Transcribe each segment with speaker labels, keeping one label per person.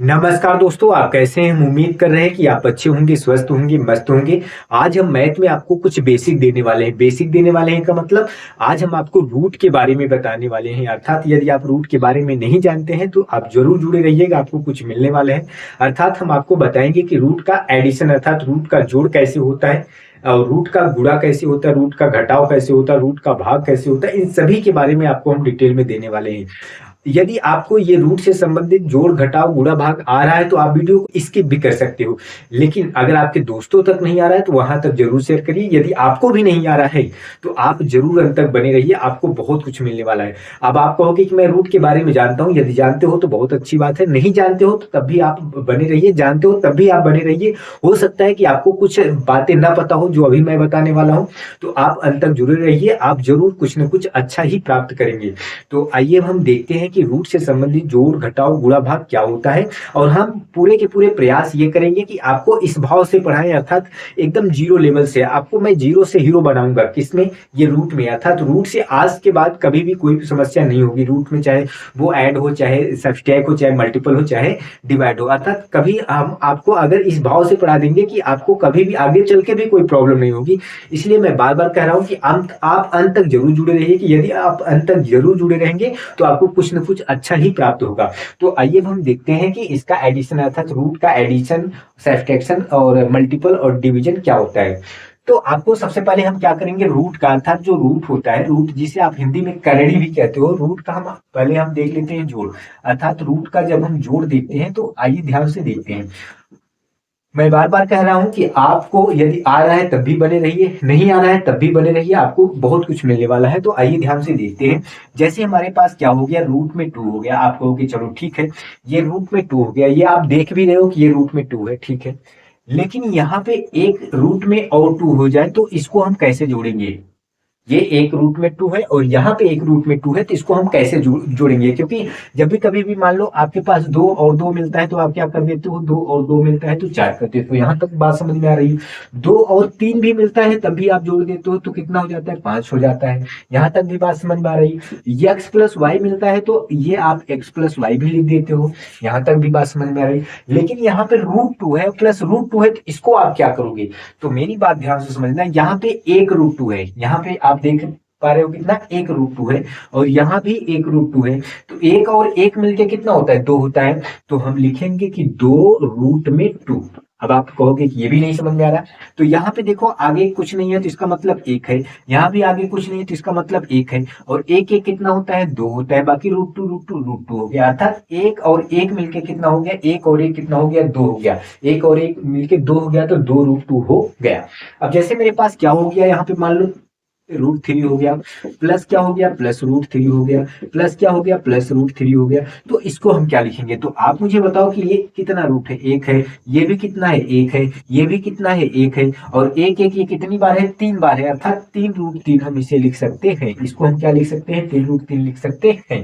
Speaker 1: नमस्कार दोस्तों, आप कैसे हैं? हम उम्मीद कर रहे हैं कि आप अच्छे होंगे, स्वस्थ होंगे, मस्त होंगे। आज हम मैथ में आपको कुछ बेसिक देने वाले हैं। बेसिक देने वाले हैं का मतलब आज हम आपको रूट के बारे में बताने वाले हैं। अर्थात यदि आप रूट के बारे में नहीं जानते हैं तो आप ज़रूर जुड़े रहिएगा, आपको कुछ मिलने वाला है। अर्थात हम आपको बताएँगे कि रूट का एडिशन अर्थात रूट का जोड़ कैसे होता है और रूट का गुणा कैसे होता है, रूट का घटाव कैसे होता है, रूट का भाग कैसे होता है, इन सभी के बारे में आपको हम डिटेल में देने वाले हैं। यदि आपको ये रूट से संबंधित जोड़, घटाव, गुणा, भाग आ रहा है तो आप वीडियो को स्किप भी कर सकते हो। लेकिन अगर आपके दोस्तों तक नहीं आ रहा है तो वहां तक जरूर शेयर करिए। यदि आपको भी नहीं आ रहा है तो आप जरूर अंत तक बने रहिए, आपको बहुत कुछ मिलने वाला है। अब आप कहोगे कि मैं रूट के बारे में जानता हूँ, यदि जानते हो तो बहुत अच्छी बात है, नहीं जानते हो तो तब भी आप बने रहिए, जानते हो तब भी आप बने रहिए। हो सकता है कि आपको कुछ बातें ना पता हो जो अभी मैं बताने वाला हूँ, तो आप अंत तक जुड़े रहिए, आप जरूर कुछ न कुछ अच्छा ही प्राप्त करेंगे। तो आइए हम देखते हैं कि रूट से संबंधित जोड़, घटाव, गुणा, भाग क्या होता है और हम पूरे के पूरे प्रयास ये करेंगे कि आपको इस भाव से पढ़ाएं, अर्थात एकदम जीरो लेवल से। आपको मैं जीरो से हीरो बनाऊंगा, किसमें? ये रूट में। अर्थात रूट से आज के बाद कभी भी कोई समस्या नहीं होगी रूट में, चाहे वो ऐड हो, चाहे सब्सट्रैक्ट हो, चाहे मल्टीपल हो, चाहे डिवाइड हो। अर्थात कभी हम आपको अगर इस भाव से पढ़ा देंगे कि आपको कभी भी आगे चल के भी कोई प्रॉब्लम नहीं होगी। इसलिए मैं बार बार कह रहा हूं कि आप अंत तक जरूर जुड़े रहिए, कि यदि आप अंत तक जरूर जुड़े रहेंगे तो आपको कुछ न कुछ अच्छा ही प्राप्त होगा। तो आइए हम देखते हैं कि इसका एडिशन अर्थात रूट का एडिशन, सब्ट्रैक्शन और मल्टीपल और डिवीजन क्या होता है। तो आपको सबसे पहले हम क्या करेंगे, रूट का अर्थात जो रूट होता है, रूट जिसे आप हिंदी में करड़ी भी कहते हो, रूट का हम पहले हम देख लेते हैं जोड़। अर्थात रूट का जब हम जोड़ देखते हैं तो आइए ध्यान से देखते हैं। मैं बार बार कह रहा हूं कि आपको यदि आ रहा है तब भी बने रहिए, नहीं आ रहा है तब भी बने रहिए, आपको बहुत कुछ मिलने वाला है। तो आइए ध्यान से देखते हैं। जैसे हमारे पास क्या हो गया, रूट में 2 हो गया। आप कहोगे चलो ठीक है, ये रूट में 2 हो गया, ये आप देख भी रहे हो कि ये रूट में 2 है, ठीक है। लेकिन यहाँ पे एक रूट में और 2 हो जाए तो इसको हम कैसे जोड़ेंगे? ये एक रूट में 2 है और यहाँ पे एक रूट में 2 है, तो इसको हम कैसे जोड़ेंगे? क्योंकि जब भी कभी भी मान लो आपके पास 2 और 2 मिलता है तो आप क्या कर देते हो, 2 और 2 मिलता है तो 4 कर देते हो। यहाँ तक बात समझ में आ रही है? 2 और 3 भी मिलता है तब भी आप जोड़ देते हो तो कितना हो जाता है, 5 हो जाता है। यहाँ तक भी बात समझ में आ रही है? ये x प्लस वाई मिलता है तो ये आप x प्लस वाई भी लिख देते हो। यहाँ तक भी बात समझ में आ रही है? लेकिन यहाँ पे रूट 2 है प्लस रूट 2 है, तो इसको आप क्या करोगे? तो मेरी बात ध्यान से समझना, यहाँ पे एक रूट 2 है, यहाँ पे आप देख पा रहे हो कितना, एक रूट 2 है और यहाँ भी एक रूट 2 है। तो एक और एक मिलके कितना होता है, 2 होता है। तो हम लिखेंगे कि 2 रूट में 2। अब आप कहोगे कि ये भी नहीं समझ में आ रहा, तो यहाँ पे देखो आगे कुछ नहीं है तो इसका मतलब 1 है, यहाँ भी आगे कुछ नहीं है तो इसका मतलब 1 है, और एक एक कितना होता है, 2 होता है। बाकी रूट 2 हो गया, अर्थात एक और एक मिलके कितना हो गया, एक और एक कितना हो गया, 2 हो गया। एक और एक मिलके 2 हो गया तो 2 रूट 2 हो गया। अब जैसे मेरे पास क्या हो गया, यहाँ पे मान लो रूट 3 हो गया, प्लस क्या हो गया, प्लस रूट 3 हो गया, प्लस क्या हो गया, प्लस रूट 3 हो गया। तो इसको हम क्या लिखेंगे? तो आप मुझे बताओ कि ये कितना रूट है, 1 है, ये भी कितना है, 1 है, ये भी कितना है, 1 है, और एक एक ये कितनी बार है, 3 बार है, अर्थात 3 रूट 3 हम इसे लिख सकते हैं। इसको हम क्या लिख सकते हैं, 3 रूट 3 लिख सकते हैं।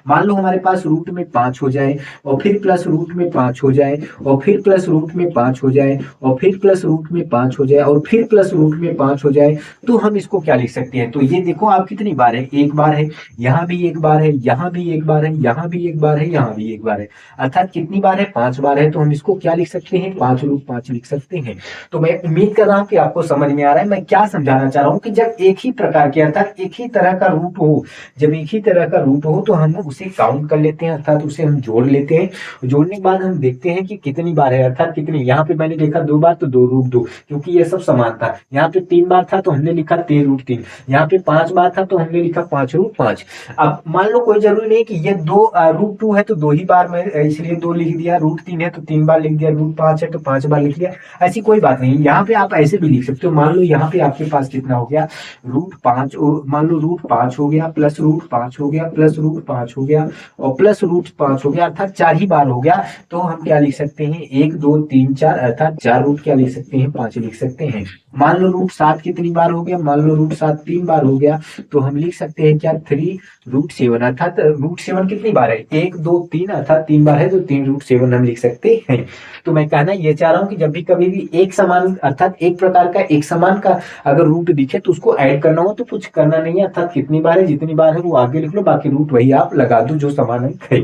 Speaker 1: मान लो हमारे पास रूट में 5 हो जाए और फिर प्लस रूट में 5 हो जाए और फिर प्लस रूट में 5 हो जाए और फिर प्लस रूट में 5 हो जाए और फिर प्लस रूट में 5 हो जाए, तो हम इसको क्या लिख सकते हैं? तो ये देखो आप कितनी बार है, एक बार है, यहाँ भी एक बार है, यहाँ भी एक बार है, यहाँ भी एक बार है, यहाँ भी एक बार है, अर्थात कितनी बार है, 5 बार है। तो हम इसको क्या लिख सकते हैं, 5 रूट 5 लिख सकते हैं। तो मैं उम्मीद कर रहा हूँ कि आपको समझ में आ रहा है मैं क्या समझाना चाह रहा हूँ, कि जब एक ही प्रकार के अर्थात एक ही तरह का रूट हो, जब एक ही तरह का रूट हो तो हम उसे काउंट कर लेते हैं, अर्थात उसे हम जोड़ लेते हैं। जोड़ने के बाद हम देखते हैं कि कितनी बार है, अर्थात कितनी, यहाँ पे मैंने देखा 2 बार तो 2 रूट 2, क्योंकि ये सब समान था। यहाँ पे 3 बार था तो हमने लिखा 3 रूट 3, यहाँ पे 5 बार था तो हमने लिखा 5 रूट 5। अब मान लो कोई जरूरी नहीं कि ये 2 रूट 2 है तो 2 ही बार में, इसलिए 2 लिख दिया, रूट 3 है तो 3 बार लिख दिया, रूट 5 है तो 5 बार लिख दिया, ऐसी कोई बात नहीं। यहाँ पे आप ऐसे भी लिख सकते हो। मान लो यहाँ पे आपके पास कितना हो गया, रूट 5, मान लो रूट 5 हो गया, प्लस रूट 5 हो गया, प्लस रूट 5 हो गया और प्लस रूट 5 हो गया, अर्थात 4 ही बार हो गया। तो हम क्या लिख सकते हैं, 1 2 3 4, अर्थात 4 रूट क्या लिख सकते हैं, 5 लिख सकते हैं। मान लो रूट 7 कितनी बार हो गया, मान लो रूट 7 3 बार हो गया, तो हम लिख सकते हैं क्या, 3 रूट 7, अर्थात रूट 7 कितनी बार है, 1 2 3, अर्थात 3 बार है तो 3 रूट 7 हम लिख सकते हैं। तो मैं कहना ये चाह रहा हूँ कि जब भी कभी भी एक समान अर्थात एक प्रकार का एक समान का अगर रूट दिखे तो उसको ऐड करना हो तो कुछ करना नहीं है, अर्थात कितनी बार है, जितनी बार है वो आगे लिख लो, बाकी रूट वही आप लगा दो जो समान अंक है।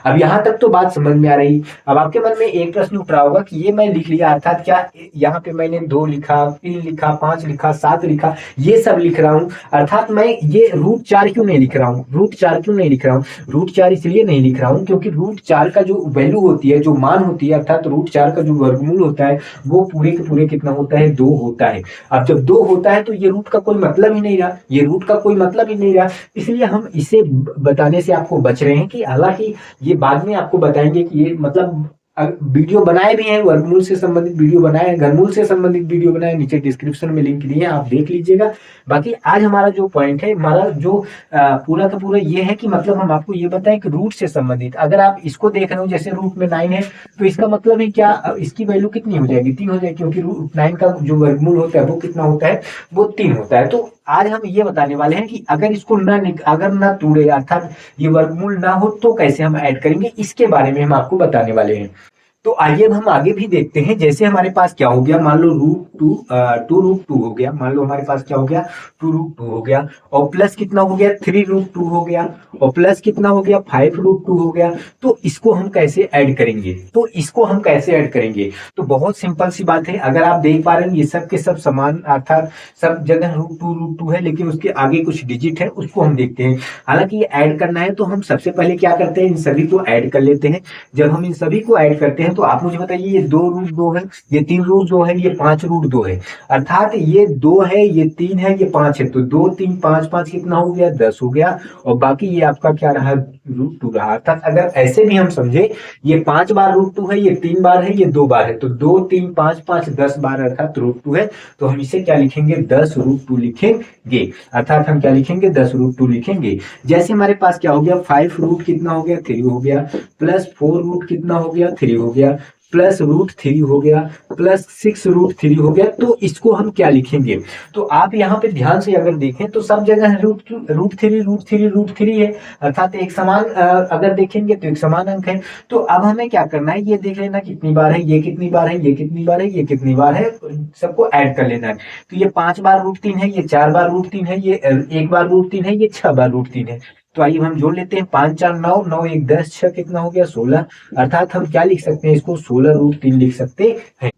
Speaker 1: अब यहाँ तक तो बात समझ में आ रही। अब आपके मन में एक प्रश्न उठ रहा होगा कि ये मैं लिख लिया, अर्थात क्या यहाँ पे मैंने 2 लिखा, 3 लिखा, 5 लिखा, 7 लिखा, ये सब लिख रहा हूँ, अर्थात मैं ये √4 क्यों नहीं लिख रहा हूँ? √4 क्यों नहीं लिख रहा हूँ? √4 इसलिए नहीं लिख रहा हूँ क्योंकि √4 का जो वैल्यू होती है, जो मान होती है, अर्थात √4 का जो वर्गमूल होता है वो पूरे के पूरे कितना होता है? 2 होता है। अब जब 2 होता है तो ये रूट का कोई मतलब ही नहीं रहा, ये रूट का कोई मतलब ही नहीं रहा, इसलिए हम इसे बताने से आपको बच रहे हैं कि हालांकि ये बाद में आपको बताएंगे कि ये मतलब वीडियो बनाए भी हैं, वर्गमूल से संबंधित वीडियो बनाए हैं, घनमूल से संबंधित वीडियो बनाए, नीचे डिस्क्रिप्शन में लिंक दिए हैं, आप देख लीजिएगा। बाकी आज हमारा जो पॉइंट है, हमारा जो पूरा का पूरा ये है कि मतलब हम आपको ये बताएं कि रूट से संबंधित अगर आप इसको देख रहे हो, जैसे रूट में 9 है तो इसका मतलब है क्या, इसकी वैल्यू कितनी हो जाएगी? 3 हो जाएगी, क्योंकि रूट 9 का जो वर्गमूल होता है वो कितना होता है? वो 3 होता है। तो आज हम ये बताने वाले हैं कि अगर इसको अगर ना तोड़े, अर्थात ये वर्गमूल ना हो तो कैसे हम ऐड करेंगे, इसके बारे में हम आपको बताने वाले हैं। तो आइए अब हम आगे भी देखते हैं। जैसे हमारे पास क्या हो गया, मान लो √2 हो गया, मान लो हमारे पास क्या हो गया, 2√2 हो गया, और प्लस कितना हो गया, 3√2 हो गया, और प्लस कितना हो गया, 5√2 हो गया। तो इसको हम कैसे ऐड करेंगे? तो बहुत सिंपल सी बात है। अगर आप देख पा रहे हैं ये सब के सब समान, अर्थात सब जगह √2 है, लेकिन उसके आगे कुछ डिजिट है, उसको हम देखते हैं। हालांकि ये ऐड करना है तो हम सबसे पहले क्या करते हैं, इन सभी को ऐड कर लेते हैं। जब हम इन सभी को ऐड करते हैं तो आप मुझे बताइए, ये 2√2 है, ये 3√2 है, ये 5√2 है, अर्थात ये 2 है, ये 3 है, ये 5 है, तो 2 3 5 5 कितना हो गया, 10 हो गया, और बाकी ये आपका क्या रहा, √2 रहा। अर्थात अगर ऐसे भी हम समझे, ये 5 बार √2 है, ये 3 बार है, ये 2 बार है, तो 2 3 5 5 10 बार अर्थात √2 है। तो हम इसे क्या लिखेंगे, 10√2 लिखेंगे, अर्थात हम क्या लिखेंगे, 10√2 लिखेंगे। जैसे हमारे पास क्या हो गया, 5 कितना हो गया, 3 हो गया, प्लस 4 कितना हो गया, 3 हो गया, प्लस √3 हो गया, प्लस 6√3 हो गया। तो इसको हम क्या लिखेंगे? तो आप यहाँ पे ध्यान से अगर देखें तो सब जगह √3 है, अर्थात एक समान, अगर देखेंगे तो एक समान अंक है। तो अब हमें क्या करना है, ये देख लेना कितनी बार है, ये कितनी बार है, ये कितनी बार है, ये कितनी बार है, सबको ऐड कर लेना है। तो ये 5 बार √3 है, ये 4 बार √3 है, ये 1 बार √3 है, ये 6 बार √3 है। तो आइए हम जोड़ लेते हैं, 5 4 9, 9 1 10, 6 कितना हो गया, 16, अर्थात हम क्या लिख सकते हैं, इसको 16√3 लिख सकते हैं।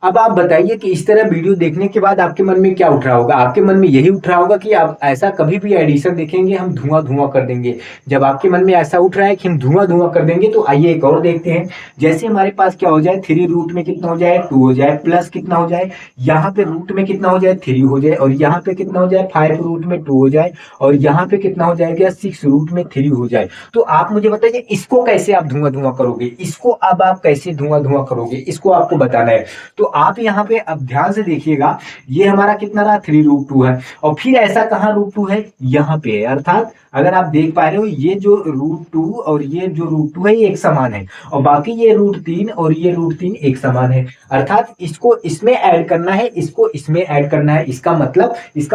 Speaker 1: अब आप बताइए कि इस तरह वीडियो देखने के बाद आपके मन में क्या उठ रहा होगा? आपके मन में यही उठ रहा होगा कि आप ऐसा कभी भी एडिशन देखेंगे हम धुआं धुआं कर देंगे। जब आपके मन में ऐसा उठ रहा है कि हम धुआं धुआं कर देंगे, तो आइए एक और देखते हैं। जैसे हमारे पास क्या हो जाए, 3 रूट में कितना हो जाए, 2 हो जाए, प्लस कितना हो जाए, यहाँ पे रूट में कितना हो जाए, 3 हो जाए, और यहाँ पे कितना हो जाए, 5 रूट में 2 हो जाए, और यहाँ पे कितना हो जाएगा, 6 रूट में 3 हो जाए। तो आप मुझे बताइए इसको कैसे आप धुआं धुआं करोगे, इसको अब आप कैसे धुआं धुआं करोगे, इसको आपको बताना है। तो आप यहाँ पे अब ध्यान से देखिएगा, ये हमारा कितना रहा, 3√2 है, और फिर ऐसा कहाँ √2 है, यहाँ पे है। अर्थात अगर आप देख पा रहे हो, ये जो √2 और ये जो √2 है ये एक समान है, और बाकी ये √3 और ये √3 एक समान है। अर्थात इसको इसमें ऐड करना है, इसको इसमें ऐड करना है। इसका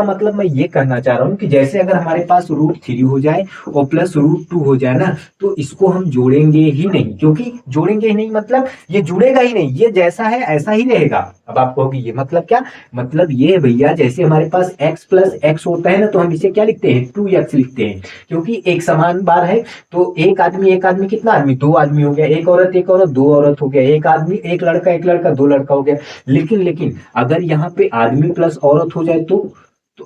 Speaker 1: मतलब मैं ये कहना चाह रहा हूँ कि जैसे अगर हमारे पास √3 हो जाए और प्लस √2 हो जाए ना, तो इसको हम जोड़ेंगे ही नहीं, क्योंकि जोड़ेंगे ही नहीं मतलब ये जुड़ेगा ही नहीं, ये जैसा है ऐसा ही रहेगा। अब आप कहोगे ये मतलब क्या, मतलब ये है भैया, जैसे हमारे पास x प्लस x होता है ना, तो हम इसे क्या लिखते हैं, 2x लिखते हैं, क्योंकि एक समान बार है। तो एक आदमी कितना आदमी, 2 आदमी हो गया, एक औरत 2 औरत हो गया, एक आदमी एक लड़का 2 लड़का हो गया। लेकिन अगर यहाँ पे आदमी प्लस औरत हो जाए तो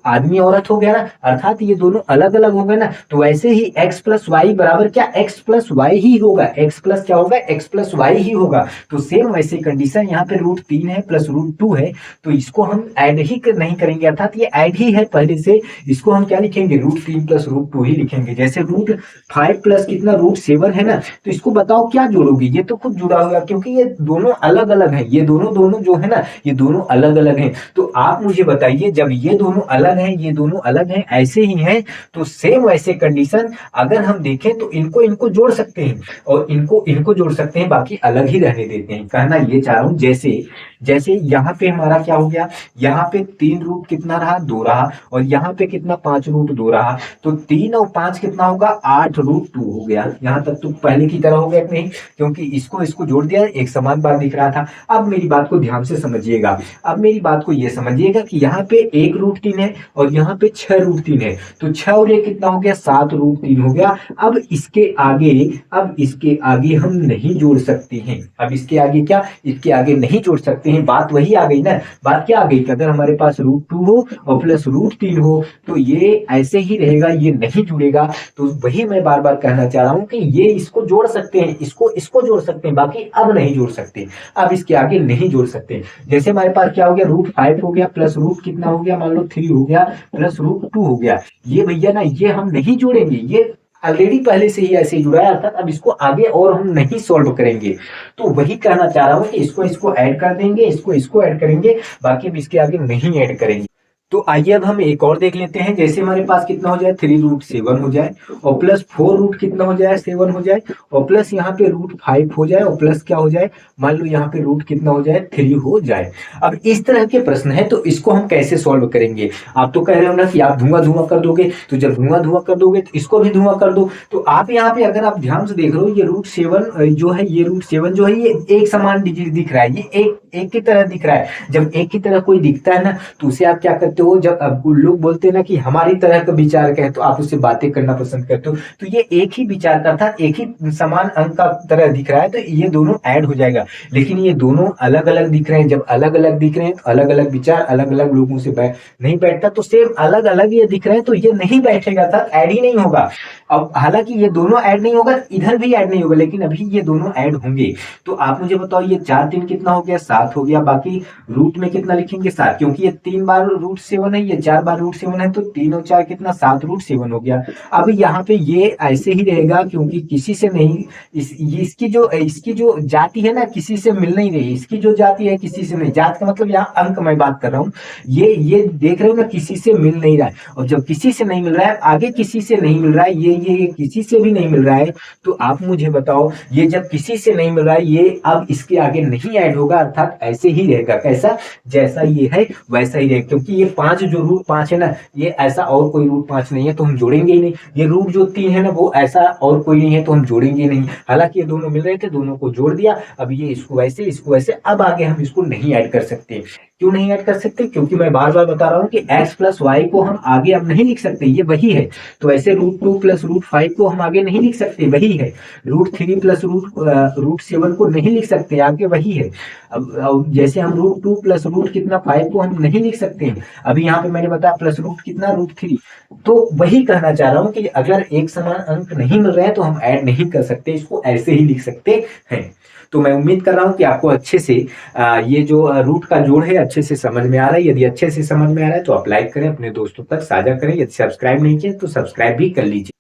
Speaker 1: आदमी औरत हो गया ना, अर्थात ये दोनों अलग अलग हो गए ना। तो वैसे ही x प्लस वाई बराबर क्या, x प्लस वाई ही होगा, x प्लस क्या होगा, x प्लस वाई ही होगा। तो सेम वैसे कंडीशन यहाँ पे √3 है प्लस √2 है, तो इसको हम ऐड ही नहीं करेंगे, अर्थात ये ऐड ही है पहले से, इसको हम क्या लिखेंगे, √3 प्लस √2 ही लिखेंगे। जैसे √5 प्लस कितना, √7 है ना, तो इसको बताओ क्या जोड़ोगे, ये तो खुद जुड़ा होगा, क्योंकि ये दोनों अलग अलग है, ये दोनों जो है ना, ये दोनों अलग अलग है। तो आप मुझे बताइए, जब ये दोनों अलग हैं, ये दोनों अलग हैं, ऐसे ही हैं, तो सेम वैसे कंडीशन अगर हम देखें तो इनको जोड़ सकते हैं और इनको जोड़ सकते हैं, बाकी अलग ही रहने देते हैं। कहना ये चाह रहा हूं, जैसे यहाँ पे हमारा क्या हो गया, यहाँ पे 3 रूट कितना रहा, 2 रहा, और यहाँ पे कितना 5 रूट 2 रहा, तो 3 और 5 कितना होगा, 8 रूट 2 हो गया। यहाँ तक तो पहले की तरह हो गया कि नहीं, क्योंकि इसको इसको जोड़ दिया, एक समान बात दिख रहा था। अब मेरी बात को ध्यान से समझिएगा, अब मेरी बात को ये समझिएगा कि यहाँ पे 1 रूट 3 है और यहाँ पे 6 रूट 3 है, तो 6 और 1 कितना हो गया, 7 रूट 3 हो गया। अब इसके आगे हम नहीं जोड़ सकते हैं, अब इसके आगे क्या, इसके आगे नहीं जोड़ सकते हैं। बात वही आ गई ना, बात क्या आ गई कि अगर हमारे पास रूट 2 हो और प्लस रूट 3 हो तो ये ऐसे ही रहेगा, ये नहीं जुड़ेगा। तो वही मैं बार बार कहना चाह रहा हूं कि ये इसको जोड़ सकते हैं, इसको इसको जोड़ सकते हैं, बाकी अब नहीं जोड़ सकते, अब इसके आगे नहीं जोड़ सकते। जैसे हमारे पास क्या हो गया, रूट 5 हो गया प्लस रूट कितना हो गया, मान लो 3 हो गया प्लस रूट 2 हो गया। ये भैया ना, ये हम नहीं जोड़ेंगे, ये ऑलरेडी पहले से ही ऐसे ही जुड़ा है, अर्थात अब इसको आगे और हम नहीं सॉल्व करेंगे। तो वही कहना चाह रहा हूं कि इसको इसको ऐड कर देंगे, इसको इसको ऐड करेंगे, बाकी हम इसके आगे नहीं ऐड करेंगे। तो आइए अब हम एक और देख लेते हैं। जैसे हमारे पास कितना हो जाए, 3 रूट 7 हो जाए और प्लस 4 रूट कितना हो जाए, 7 हो जाए, और प्लस यहाँ पे रूट 5 हो जाए, और प्लस क्या हो जाए, मान लो यहाँ पे रूट कितना हो जाए, 3 हो जाए। अब इस तरह के प्रश्न है, तो इसको हम कैसे सॉल्व करेंगे। आप तो कह रहे हो ना कि आप धुआं धुआं कर दोगे, तो जब धुआं धुआं कर दोगे तो इसको भी धुआं कर दो। तो आप यहाँ पे अगर आप ध्यान से देख रहे हो, ये रूट 7 जो है, ये रूट 7 जो है, ये एक समान डिजिट दिख रहा है, ये एक की तरह दिख रहा है। जब एक की तरह कोई दिखता है ना, तो उसे आप क्या करते हो, जब अब लोग बोलते हैं ना कि हमारी तरह का विचार है, तो आप उससे बातें करना पसंद करते हो। तो ये एक ही विचार का था, एक ही समान अंक का तरह दिख रहा है, तो ये दोनों ऐड हो जाएगा। लेकिन ये दोनों अलग अलग दिख रहे हैं, जब अलग अलग दिख रहे हैं, अलग अलग विचार अलग अलग लोगों से नहीं बैठता, तो सेम अलग अलग ये दिख रहे हैं, तो ये नहीं बैठेगा, था ऐड ही नहीं होगा। अब हालांकि ये दोनों ऐड नहीं होगा, इधर भी ऐड नहीं होगा, लेकिन अभी ये दोनों ऐड होंगे। तो आप मुझे बताओ, ये 4 3 कितना हो गया, 7 हो गया। बाकी रूट में कितना लिखेंगे, 7, क्योंकि ये 3 बार रूट 7 है, ये 4 बार रूट 7 है, तो 3 और 4 कितना, 7 रूट 7 हो गया। अब यहाँ पे ये ऐसे ही रहेगा, क्योंकि किसी से नहीं, इसकी जो जाति है ना, किसी से मिल नहीं रही, इसकी जो जाति है किसी से नहीं, जात का मतलब यहाँ अंक मैं बात कर रहा हूँ, ये देख रहे हो ना, किसी से मिल नहीं रहा है। और जब किसी से नहीं मिल रहा है, आगे किसी से नहीं मिल रहा है, ये किसी से भी नहीं मिल रहा है, तो आप मुझे बताओ, ये जब किसी से नहीं मिल रहा है, ये अब इसके आगे नहीं ऐड होगा, अर्थात ऐसे ही रहेगा। कैसा, जैसा ये है वैसा ही रहेगा, क्योंकि ये 5 जो रूट 5 है ना, ये ऐसा और कोई रूट 5 नहीं है, तो हम जोड़ेंगे ही नहीं। ये रूट जो 3 है ना, वो ऐसा और कोई नहीं है, तो हम जोड़ेंगे नहीं। हालांकि ये दोनों मिल रहे थे, दोनों को जोड़ दिया, अब ये इसको वैसे, इसको वैसे, अब आगे हम इसको नहीं ऐड कर सकते। क्यों नहीं ऐड कर सकते, क्योंकि मैं बार बार बता रहा हूँ कि x प्लस वाई को हम आगे अब नहीं लिख सकते, ये वही है। तो ऐसे रूट 2 प्लस रूट 5 को हम आगे नहीं लिख सकते, वही है। रूट 3 प्लस रूट 7 को नहीं लिख सकते, आगे वही है। अब जैसे हम रूट 2 प्लस रूट कितना 5 को हम नहीं लिख सकते हैं, अभी यहाँ पे मैंने बताया प्लस रूट कितना, रूट 3। तो वही कहना चाह रहा हूँ कि अगर एक समान अंक नहीं मिल रहे हैं, तो हम ऐड नहीं कर सकते, इसको ऐसे ही लिख सकते हैं। तो मैं उम्मीद कर रहा हूं कि आपको अच्छे से ये जो रूट का जोड़ है अच्छे से समझ में आ रहा है। यदि अच्छे से समझ में आ रहा है तो आप लाइक करें, अपने दोस्तों तक साझा करें। यदि सब्सक्राइब नहीं किए तो सब्सक्राइब भी कर लीजिए।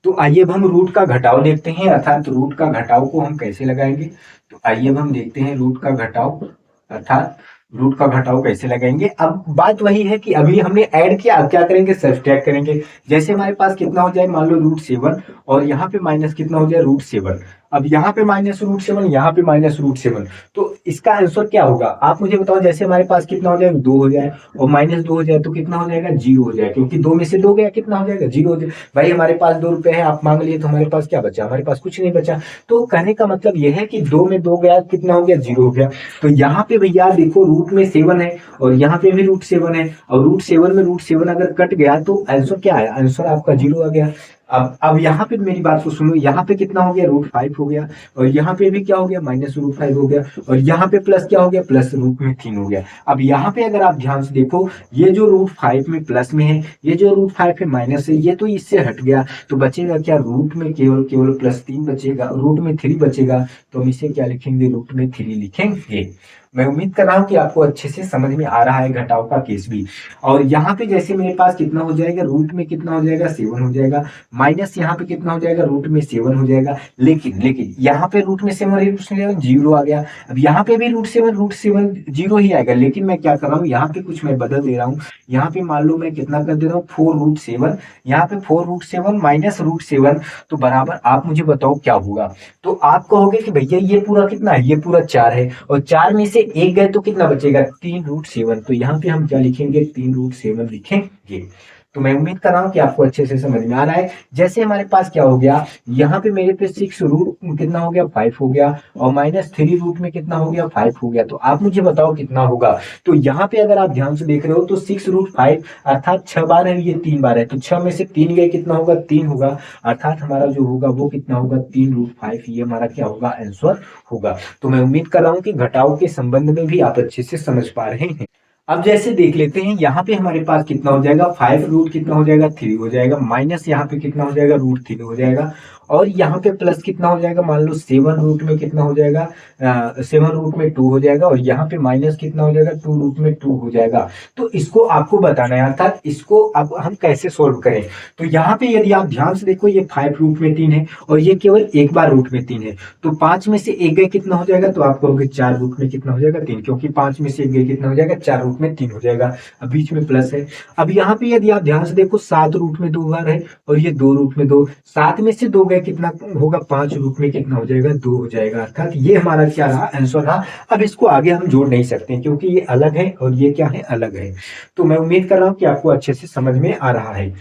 Speaker 1: तो आइए अब हम रूट का घटाव देखते हैं, अर्थात रूट का घटाव को हम कैसे लगाएंगे। तो आइए अब हम देखते हैं रूट का घटाव, अर्थात रूट का घटाव कैसे लगाएंगे। अब बात वही है कि अभी हमने ऐड किया, अब क्या करेंगे, सब्सट्रैक्ट करेंगे। जैसे हमारे पास कितना हो जाए, मान लो रूट 7 और यहाँ पे माइनस कितना हो जाए, रूट 7। अब यहाँ पे माइनस रूट 7, यहाँ पे माइनस रूट 7, तो इसका आंसर क्या होगा, आप मुझे बताओ। जैसे हमारे पास कितना हो जाएगा, 2 हो जाए, और माइनस 2 हो जाए तो कितना हो जाएगा, 0 हो जाए, क्योंकि 2 में से 2 गया, कितना हो जाएगा, 0 हो जाए। भाई हमारे पास 2 रुपए है, आप मांग लिए, तो हमारे पास क्या बचा, हमारे पास कुछ नहीं बचा। तो कहने का मतलब यह है कि 2 में 2 गया, कितना हो गया, 0 हो गया। तो यहाँ पे भैया देखो, रूट में 7 है और यहाँ पे भी रूट 7 है, और रूट 7 में रूट 7 अगर कट गया तो आंसर क्या है, आंसर आपका 0 आ गया। अब यहाँ पे मेरी बात को सुनो, यहाँ पे कितना हो गया, रूट 5 हो गया, और यहाँ पे भी क्या हो गया, माइनस रूट 5 हो गया, और यहाँ पे प्लस क्या हो गया, प्लस रूट में 3 हो गया। अब यहाँ पे अगर आप ध्यान से देखो, ये जो रूट 5 में प्लस में है, ये जो रूट 5 है माइनस है, ये तो इससे हट गया, तो बचेगा क्या, रूट में केवल प्लस 3 बचेगा, रूट में 3 बचेगा। तो हम इसे क्या लिखेंगे, रूट में 3 लिखेंगे। मैं उम्मीद कर रहा हूं कि आपको अच्छे से समझ में आ रहा है घटाव का केस भी। और यहाँ पे जैसे मेरे पास कितना हो जाएगा, रूट में कितना हो जाएगा, 7 हो जाएगा, माइनस यहाँ पे कितना हो जाएगा, रूट में 7 हो जाएगा। लेकिन यहाँ पे रूट में 7 जीरो आ गया। अब यहाँ पे भी रूट 7 जीरो ही आएगा, लेकिन मैं क्या कर रहा हूँ, यहाँ पे कुछ मैं बदल दे रहा हूँ। यहाँ पे मान लो मैं कितना कर दे रहा हूँ, 4 रूट 7, यहाँ पे 4 रूट 7 माइनस रूट 7, तो बराबर आप मुझे बताओ क्या होगा। तो आप कहोगे कि भैया ये पूरा कितना है, ये पूरा 4 है, और 4 में से एक गए तो कितना बचेगा, 3√7। तो यहाँ पे हम क्या लिखेंगे, 3√7 लिखेंगे। तो मैं उम्मीद कर रहा हूँ कि आपको अच्छे से समझ में आ रहा है। जैसे हमारे पास क्या हो गया, यहाँ पे मेरे पे 6 रूट कितना हो गया, 5 हो गया, और -3 रूट में कितना हो गया, 5 हो गया। तो आप मुझे बताओ कितना होगा। तो यहाँ पे अगर आप ध्यान से देख रहे हो तो 6√5 अर्थात 6 बार है, ये 3 बार है, तो 6 में से 3 गए कितना होगा, 3 होगा, अर्थात हमारा जो होगा वो कितना होगा, 3√5। ये हमारा क्या होगा, आंसर होगा। तो मैं उम्मीद कर रहा हूँ कि घटाव के संबंध में भी आप अच्छे से समझ पा रहे हैं। अब जैसे देख लेते हैं, यहाँ पे हमारे पास कितना हो जाएगा, 5 रूट कितना हो जाएगा, 3 हो जाएगा, माइनस यहाँ पे कितना हो जाएगा, √3 हो जाएगा, और यहाँ पे प्लस कितना हो जाएगा, मान लो 7 रूट में कितना हो जाएगा, 7 रूट में 2 हो जाएगा, और यहाँ पे माइनस कितना हो जाएगा, 2 रूट में 2 हो जाएगा। तो इसको आपको बताना है, अर्थात इसको अब हम कैसे सोल्व करें। तो यहाँ पे यदि आप ध्यान से देखो, ये 5 रूट में 3 है, और ये केवल एक बार रूट में 3 है, तो 5 में से एक गए कितना हो जाएगा, तो आप कहोगे 4 रूट में कितना हो जाएगा, 3, क्योंकि 5 में से एक गए कितना हो जाएगा, 4 रूट में 3 हो जाएगा। अब बीच में प्लस है। अब यहाँ पे यदि आप ध्यान से देखो, 7 रूट में 2 बार है, और ये 2 रूट में 2, 7 में से 2 गए कितना होगा, 5 रूट में कितना हो जाएगा, 2 हो जाएगा, अर्थात ये हमारा क्या रहा, आंसर रहा। अब इसको आगे हम जोड़ नहीं सकते क्योंकि ये अलग है और ये क्या है, अलग है। तो मैं उम्मीद कर रहा हूँ कि आपको अच्छे से समझ में आ रहा है।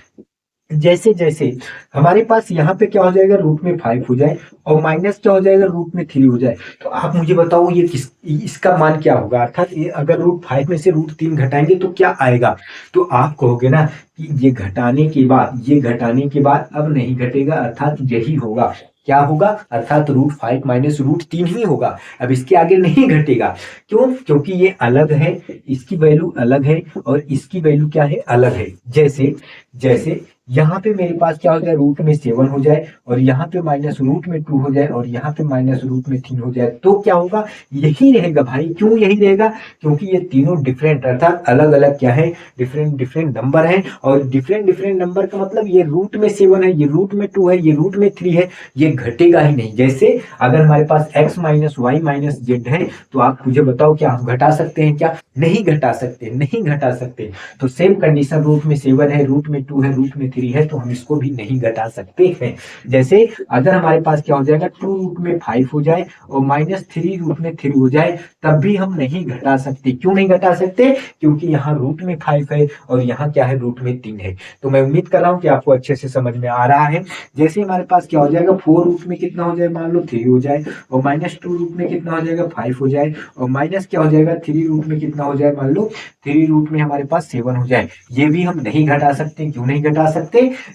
Speaker 1: जैसे जैसे हमारे पास यहाँ पे क्या हो जाएगा, रूट में 5 हो जाए, और माइनस क्या हो जाएगा, रूट में 3 हो जाए, तो आप मुझे बताओ ये इसका मान क्या होगा, अर्थात ये अगर √5 में से √3 घटाएंगे तो क्या आएगा। तो आप कहोगे ना कि ये घटाने के बाद, ये घटाने के बाद अब नहीं घटेगा, अर्थात यही होगा। क्या होगा, अर्थात √5 माइनस √3 ही होगा, अब इसके आगे नहीं घटेगा। क्यों, क्योंकि ये अलग है, इसकी वैल्यू अलग है, और इसकी वैल्यू क्या है, अलग है। जैसे जैसे यहाँ पे मेरे पास क्या हो जाए, रूट में 7 हो जाए, और यहाँ पे माइनस रूट में 2 हो जाए, और यहाँ पे माइनस रूट में 3 हो जाए, तो क्या होगा, यही रहेगा भाई। क्यों यही रहेगा, क्योंकि ये तीनों डिफरेंट, अर्थात अलग अलग क्या है, डिफरेंट डिफरेंट नंबर है। और डिफरेंट डिफरेंट नंबर का मतलब, ये रूट में 7 है, ये रूट में 2 है, ये रूट में 3 है, ये घटेगा ही नहीं। जैसे अगर हमारे पास x minus y minus z है, तो आप मुझे बताओ क्या हम घटा सकते हैं, क्या नहीं घटा सकते, नहीं घटा सकते। तो सेम कंडीशन, रूट में 7 है, रूट में 2 है, रूट में 3 है, तो हम इसको भी नहीं घटा सकते हैं। जैसे अगर हमारे पास क्या हो जाएगा, 2 रूट में 5 हो जाए, और -3 रूट में 3 हो जाए, तब भी हम नहीं घटा सकते। क्यों नहीं घटा सकते, क्योंकि यहाँ रूट में 5 है, और यहाँ क्या है, रूट में 3 है। तो मैं उम्मीद कर रहा हूँ कि आपको अच्छे से समझ में आ रहा है। जैसे हमारे पास क्या हो जाएगा, 4 रूट में कितना हो जाए, मान लो 3 हो जाए, और -2 रूट में कितना हो जाएगा, 5 हो जाए, और माइनस क्या हो जाएगा, 3 रूट में कितना हो जाए, मान लो 3 रूट में हमारे पास 7 हो जाए। ये भी हम नहीं घटा सकते। क्यों नहीं घटा सकते,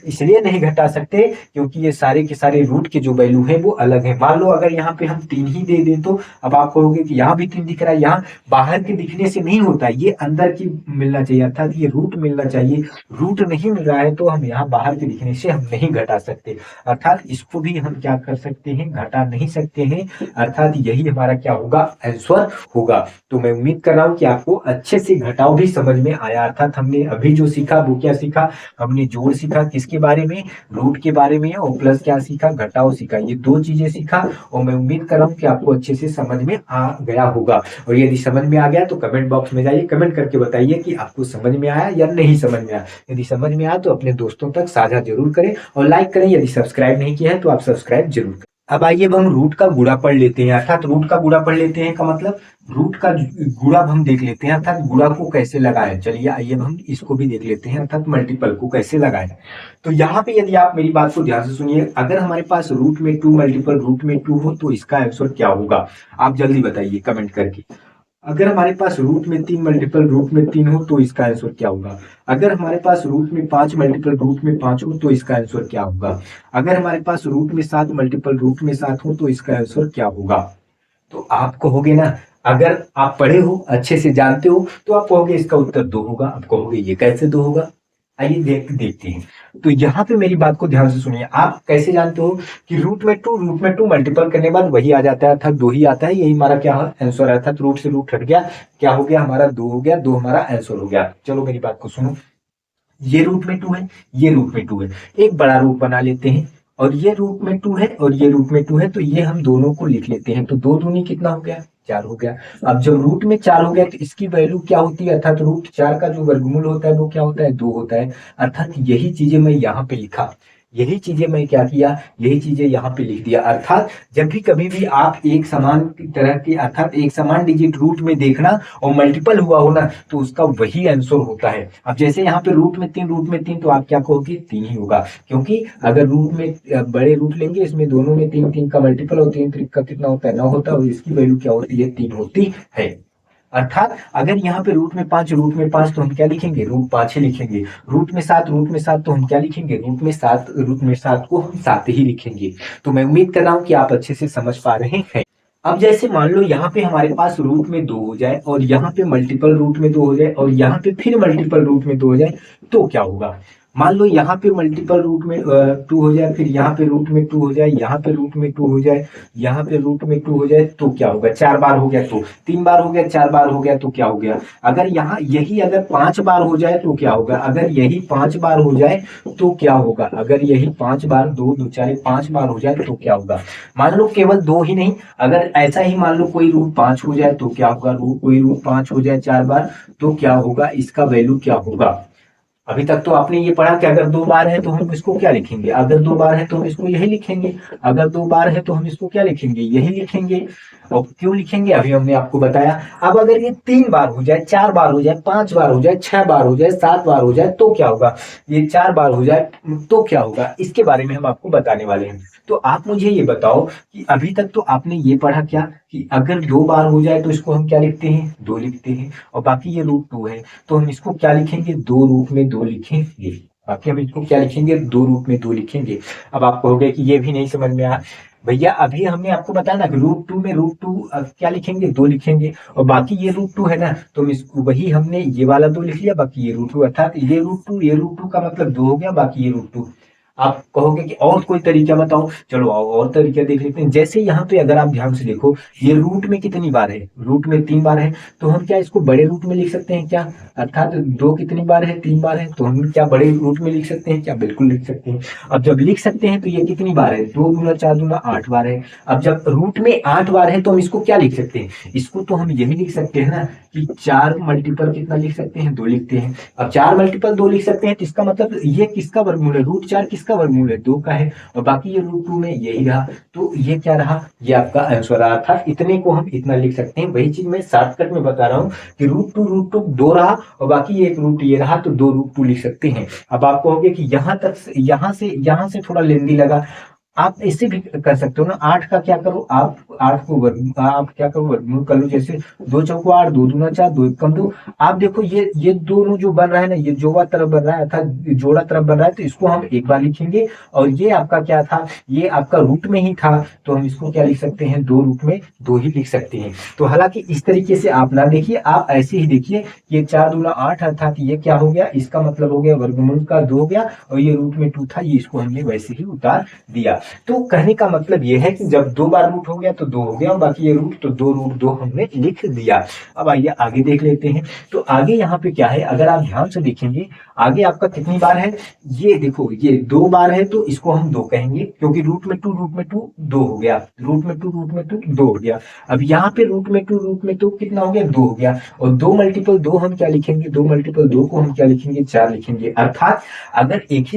Speaker 1: इसलिए नहीं घटा सकते क्योंकि ये सारे के सारे रूट के जो वैल्यू है वो अलग है। मान लो अगर यहाँ पे हम 3 ही दे दें, तो अब आप कहोगे कि यहाँ भी 3 दिख रहा है, यहाँ बाहर के दिखने से नहीं होता, ये अंदर की मिलना चाहिए, अर्थात ये रूट मिलना चाहिए। रूट नहीं मिल रहा है, तो हम यहाँ बाहर के दिखने से हम नहीं घटा सकते, अर्थात इसको भी हम क्या कर सकते हैं, घटा नहीं सकते हैं, अर्थात यही हमारा क्या होगा, आंसर होगा। तो मैं उम्मीद कर रहा हूँ कि आपको अच्छे से घटाव भी समझ में आया, अर्थात हमने अभी जो सीखा वो क्या सीखा, हमने जोड़ सीखा, किसके बारे में, रूट के बारे में, और प्लस क्या सीखा, घटाव सीखा। ये 2 चीजें सीखा, और मैं उम्मीद कर रहा हूँ कि आपको अच्छे से समझ में आ गया होगा। और यदि समझ में आ गया तो कमेंट बॉक्स में जाइए, कमेंट करके बताइए कि आपको समझ में आया या नहीं समझ में आया। यदि समझ में आया तो अपने दोस्तों तक साझा जरूर करें, और लाइक करें। यदि सब्सक्राइब नहीं किया है तो आप सब्सक्राइब जरूर करें। अब आइए अब हम रूट का गुणा पढ़ लेते हैं, अर्थात रूट का गुणा पढ़ लेते हैं का मतलब रूट का गुणा हम देख लेते हैं, अर्थात गुणा को कैसे लगाएं। चलिए आइए अब हम इसको भी देख लेते हैं, अर्थात मल्टीपल को कैसे लगाएं। तो यहाँ पे यदि आप मेरी बात को ध्यान से सुनिए, अगर हमारे पास रूट में 2 मल्टीपल रूट में 2 हो तो इसका आंसर क्या होगा, आप जल्दी बताइए कमेंट करके। अगर हमारे पास रूट में 3 मल्टीपल रूट में 3 हो तो इसका आंसर क्या होगा। अगर हमारे पास रूट में 5 मल्टीपल रूट में 5 हो तो इसका आंसर क्या होगा। अगर हमारे पास रूट में 7 मल्टीपल रूट में 7 हो तो इसका आंसर क्या होगा। तो आप कहोगे ना, अगर आप पढ़े हो, अच्छे से जानते हो, तो आप कहोगे इसका उत्तर 2 होगा। आप कहोगे ये कैसे 2 होगा, आइए देखते हैं। तो यहाँ पे मेरी बात को ध्यान से सुनिए, आप कैसे जानते हो कि रूट में 2 मल्टीपल करने के बाद वही आ जाता है, अर्थात 2 ही आता है, यही हमारा क्या है, आंसर है। अर्थात रूट से रूट हट गया, क्या हो गया हमारा, 2 हो गया, 2 हमारा आंसर हो गया। चलो मेरी बात को सुनो, ये रूट में 2 है, ये रूट में 2 है, एक बड़ा रूट बना लेते हैं, और ये रूट में 2 है और ये रूट में 2 है, तो ये हम दोनों को लिख लेते हैं। तो 2 दूनी कितना हो गया, 4 हो गया। अब जब रूट में 4 हो गया तो इसकी वैल्यू क्या होती है, अर्थात रूट 4 का जो वर्गमूल होता है वो क्या होता है, 2 होता है। अर्थात यही चीजें मैं यहाँ पे लिखा, यही चीजें मैं क्या किया, यही चीजें यहाँ पे लिख दिया। अर्थात जब भी कभी भी आप एक समान तरह की, अर्थात एक समान डिजिट रूट में देखना और मल्टीपल हुआ हो ना, तो उसका वही आंसर होता है। अब जैसे यहाँ पे रूट में 3, रूट में 3, तो आप क्या कहोगे, 3 ही होगा, क्योंकि अगर रूट में बड़े रूट लेंगे, इसमें दोनों में 3, 3 का मल्टीपल और 3 3 का कितना होता है, 9 होता है, और इसकी वैल्यू क्या होती है, 3 होती है। अर्थात अगर यहाँ पे रूट में 5, रूट में 5, तो हम क्या लिखेंगे, रूट 5 ही लिखेंगे। रूट में 7, रूट में 7, तो हम क्या लिखेंगे, रूट में 7, रूट में 7 को हम 7 ही लिखेंगे। तो मैं उम्मीद कर रहा हूँ कि आप अच्छे से समझ पा रहे हैं। अब जैसे मान लो यहाँ पे हमारे पास रूट में 2 हो जाए, और यहाँ पे मल्टीपल रूट में 2 हो जाए, और यहाँ पे फिर मल्टीपल रूट में 2 हो जाए, तो क्या होगा। मान लो यहाँ पे मल्टीपल रूट में 2 हो जाए, फिर यहाँ पे रूट में 2 हो जाए, यहाँ पे रूट में 2 हो जाए, यहाँ पे रूट में 2 हो जाए, तो क्या होगा, 4 बार हो गया, तो 3 बार हो गया, 4 बार हो गया, तो क्या हो गया। अगर यहाँ यही अगर 5 बार हो जाए तो क्या होगा, अगर यही 5 बार हो जाए तो क्या होगा, अगर यही 5 बार, 2 2 4 5 बार हो जाए तो क्या होगा। मान लो केवल 2 ही नहीं, अगर ऐसा ही मान लो कोई रूट 5 हो जाए तो क्या होगा, कोई रूट 5 हो जाए 4 बार, तो क्या होगा, इसका वैल्यू क्या होगा। अभी तक तो आपने ये पढ़ा कि अगर 2 बार है तो हम इसको क्या लिखेंगे, अगर 2 बार है तो हम इसको यही लिखेंगे, अगर 2 बार है तो हम इसको क्या लिखेंगे, यही लिखेंगे। और क्यों लिखेंगे, अभी हमने आपको बताया। अब अगर ये 3 बार हो जाए, 4 बार हो जाए, 5 बार हो जाए, 6 बार हो जाए, 7 बार हो जाए, तो क्या होगा। ये 4 बार हो जाए तो क्या होगा, इसके बारे में हम आपको बताने वाले हैं। तो आप मुझे ये बताओ कि अभी तक तो आपने ये पढ़ा क्या, कि अगर 2 बार हो जाए तो इसको हम क्या लिखते हैं, 2 लिखते हैं, और बाकी ये रूट 2 है तो हम इसको क्या लिखेंगे, 2 रूट में 2 लिखेंगे। बाकी हम इसको क्या लिखेंगे, 2 रूट में 2 लिखेंगे। अब आप कहोगे कि ये भी नहीं समझ में आ भैया, अभी हमने आपको बताया ना कि रूट 2 में रूट 2 क्या लिखेंगे, 2 लिखेंगे, और बाकी ये रूट 2 है ना, तो हम इसको वही हमने ये वाला 2 लिख लिया, बाकी ये रूट 2, अर्थात ये रूट 2, ये रूट 2 का मतलब 2 हो गया, बाकी ये रूट 2। आप कहोगे कि और कोई तरीका बताओ, चलो और तरीका देख लेते हैं। जैसे यहाँ पे अगर आप ध्यान से देखो, ये रूट में कितनी बार है, रूट में 3 बार है, तो हम क्या इसको बड़े रूट में लिख सकते हैं क्या, अर्थात 2 कितनी बार है, 3 बार है, तो हम क्या बड़े रूट में लिख सकते हैं क्या, बिल्कुल लिख सकते हैं। अब जब लिख सकते हैं तो ये कितनी बार है, 2 दूना 4 दूना 8 बार है। अब जब रूट में 8 बार है तो हम इसको क्या लिख सकते हैं, इसको तो हम यही लिख सकते हैं ना, कि 4 मल्टीपल कितना लिख सकते हैं, 2 लिखते हैं। अब 4 मल्टीपल 2 लिख सकते हैं, तो इसका मतलब ये किसका वर्गमूल है, रूट 4 किसका वर्गमूल है, 2 का है, और बाकी ये रूट 2 में यही रहा, तो ये क्या रहा, ये आपका आंसर रहा था। इतने को हम इतना लिख सकते हैं। वही चीज मैं शॉर्टकट में बता रहा हूँ कि रूट टू 2 रहा, और बाकी एक रूट ये रहा, तो 2 रूट 2 लिख सकते हैं। अब आप कहोगे कि यहाँ से थोड़ा लेंदी लगा, आप ऐसे भी कर सकते हो ना। 8 का क्या करो, आप 8 को आप क्या करो, वर्गमूल कर लो। जैसे 2 चौको 8, 2 दूना 4, 2 एकम 2। आप देखो ये दोनों जो बन रहा है ना, ये जोड़ा तरफ बन रहा है अर्थात जोड़ा तरफ बन रहा है, तो इसको हम एक बार लिखेंगे। और ये आपका क्या था, ये आपका रूट में ही था, तो हम इसको क्या लिख सकते हैं, 2 रूट में 2 ही लिख सकते हैं। तो हालांकि इस तरीके से आप ना देखिए, आप ऐसे ही देखिए, ये 4 दूना 8 अर्थात ये क्या हो गया, इसका मतलब हो गया वर्गमूल का 2 हो गया, और ये रूट में 2 था, ये इसको हमने वैसे ही उतार दिया। तो कहने का मतलब यह है कि जब 2 बार रूट हो गया तो 2 हो गया, और बाकी ये रूट, तो 2 रूट 2 हमने लिख दिया। अब आइए आगे देख लेते हैं। तो आगे यहाँ पे क्या है, अगर आप ध्यान से देखेंगे, आगे आपका कितनी बार है, ये देखो, ये 2 बार है, तो इसको हम 2 कहेंगे, क्योंकि रूट में 2 2 हो गया, रूट में 2 2 हो गया। अब यहाँ पे रूट में 2 कितना हो गया, 2 हो गया, और 2 मल्टीपल 2 हम क्या लिखेंगे, 2 मल्टीपल 2 को हम क्या लिखेंगे, 4 लिखेंगे। अर्थात अगर एक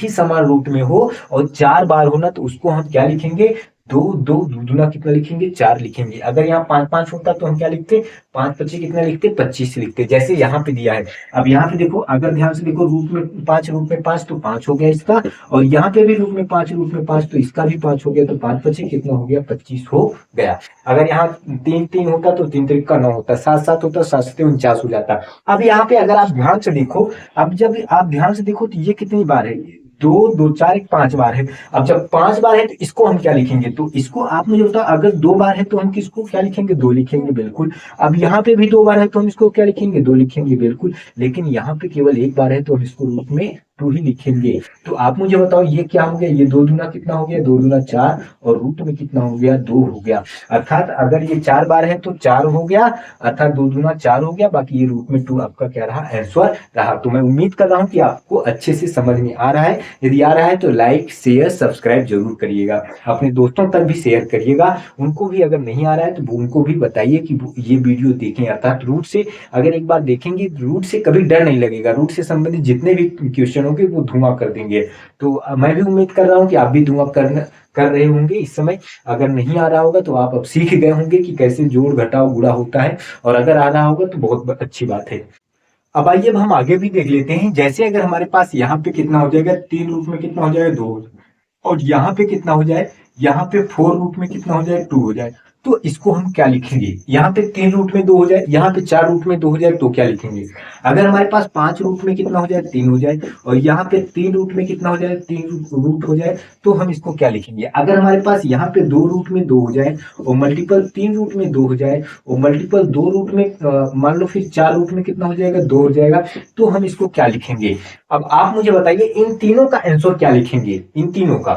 Speaker 1: ही समान रूट में हो और 4 बार होना, तो उसको हम क्या लिखेंगे, 2 2 दूना कितना लिखेंगे, 4 लिखेंगे। अगर यहाँ 5 5 होता तो हम क्या लिखते, 5 25 कितना लिखते, 25 लिखते, जैसे यहाँ पे दिया है। अब यहाँ पे देखो, अगर ध्यान से देखो, रूट में 5 तो 5 हो गया इसका, और यहाँ पे भी रूट में 5 तो इसका भी 5 हो गया, तो 5 25 कितना हो गया, 25 हो गया। अगर यहाँ 3 3 होता तो 3 3 का 9 होता, 7 7 होता, 7 7 49 हो जाता। अब यहाँ पे अगर आप ध्यान से देखो, अब जब आप ध्यान से देखो, तो ये कितनी बार है, 2 2 4 1 5 बार है। अब जब 5 बार है तो इसको हम क्या लिखेंगे, तो इसको आप मुझे बताओ, अगर 2 बार है तो हम किसको क्या लिखेंगे, 2 लिखेंगे, बिल्कुल। अब यहाँ पे भी 2 बार है तो हम इसको क्या लिखेंगे, 2 लिखेंगे, बिल्कुल। लेकिन यहाँ पे केवल 1 बार है तो हम इसको रूट में 2 ही लिखेंगे। तो आप मुझे बताओ, ये क्या हो गया, ये 2 दूना कितना हो गया, 2 दूना 4, और रूट में कितना हो गया, 2 हो गया। अर्थात अगर ये 4 बार है तो 4 हो गया, अर्थात 2 दूना 4 हो गया, बाकी ये रूट में 2 आपका क्या रहा, आंसर रहा। तो मैं उम्मीद कर रहा हूँ कि आपको अच्छे से समझ में आ रहा है। यदि आ रहा है तो लाइक शेयर सब्सक्राइब जरूर करिएगा, अपने दोस्तों तक भी शेयर करिएगा। उनको भी अगर नहीं आ रहा है तो उनको भी बताइए कि ये वीडियो देखें। अर्थात रूट से अगर एक बार देखेंगे, रूट से कभी डर नहीं लगेगा। रूट से संबंधित जितने भी क्वेश्चन क्वेश्चन होंगे वो धुआं कर देंगे। तो मैं भी उम्मीद कर रहा हूँ कि आप भी धुआं कर रहे होंगे इस समय। अगर नहीं आ रहा होगा तो आप अब सीख गए होंगे कि कैसे जोड़ घटाव गुणा होता है, और अगर आ रहा होगा तो बहुत अच्छी बात है। अब आइए अब हम आगे भी देख लेते हैं। जैसे अगर हमारे पास यहाँ पे कितना हो जाएगा, 3 रूट में कितना हो जाएगा, 2, और यहाँ पे कितना हो जाए, यहाँ पे 4 रूट में कितना हो जाए, 2 हो जाए। तो इसको हम क्या लिखेंगे, यहाँ पे 3 रूट में 2 हो जाए, यहाँ पे 4 रूट में 2 हो जाए, तो क्या लिखेंगे। अगर हमारे पास 5 रूट में कितना हो जाए, 3 हो जाए, और यहाँ पे 3 रूट में कितना हो जाए, 3 रूट हो जाए, तो हम इसको क्या लिखेंगे। अगर हमारे पास यहाँ पे 2 रूट में 2 हो जाए, और मल्टीपल 3 रूट में 2 हो जाए, और मल्टीपल 2 रूट में मान लो फिर 4 रूट में कितना हो जाएगा, 2 हो जाएगा, तो हम इसको क्या लिखेंगे। अब आप मुझे बताइए इन तीनों का आंसर क्या लिखेंगे, इन तीनों का।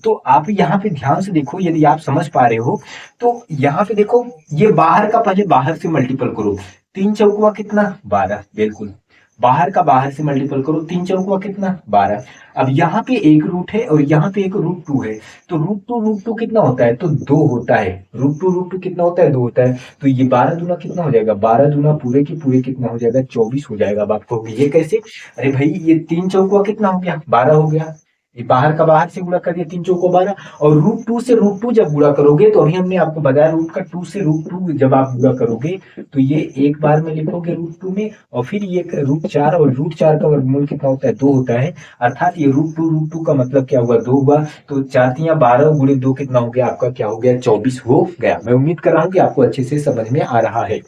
Speaker 1: तो आप यहाँ पे ध्यान से देखो, यदि आप समझ पा रहे हो तो यहाँ पे देखो, ये बाहर का पहले बाहर से मल्टीपल करो, 3 चौकुआ कितना, 12, बिल्कुल बाहर का बाहर से मल्टीपल करो, 3 चौकुआ कितना, 12। अब यहाँ पे एक रूट है और यहाँ पे एक √2 है, तो √2 कितना होता है, तो 2 होता है। √2 कितना होता है, 2 होता है। तो ये 12 दूना कितना हो जाएगा, 12 दूना पूरे की पूरे कितना हो जाएगा, 24 हो जाएगा। अब आप कहोगे ये कैसे, अरे भाई ये 3 चौकुआ कितना हो गया, 12 हो गया। ये बाहर का बाहर से गुणा कर दिया, 3 चौको 12, और √2 से √2 जब गुणा करोगे, तो अभी हमने आपको बताया रूट का 2 से √2 जब आप गुणा करोगे तो ये एक बार में लिखोगे √2 में, और फिर ये √4, और √4 का वर्गमूल कितना होता है, 2 होता है। अर्थात ये √2 का मतलब क्या हुआ, 2 हुआ। तो 4 तियां 12 गुणे 2 कितना हो गया, आपका क्या हो गया, 24 हो गया। मैं उम्मीद कर रहा हूँ कि आपको अच्छे से समझ में आ रहा है।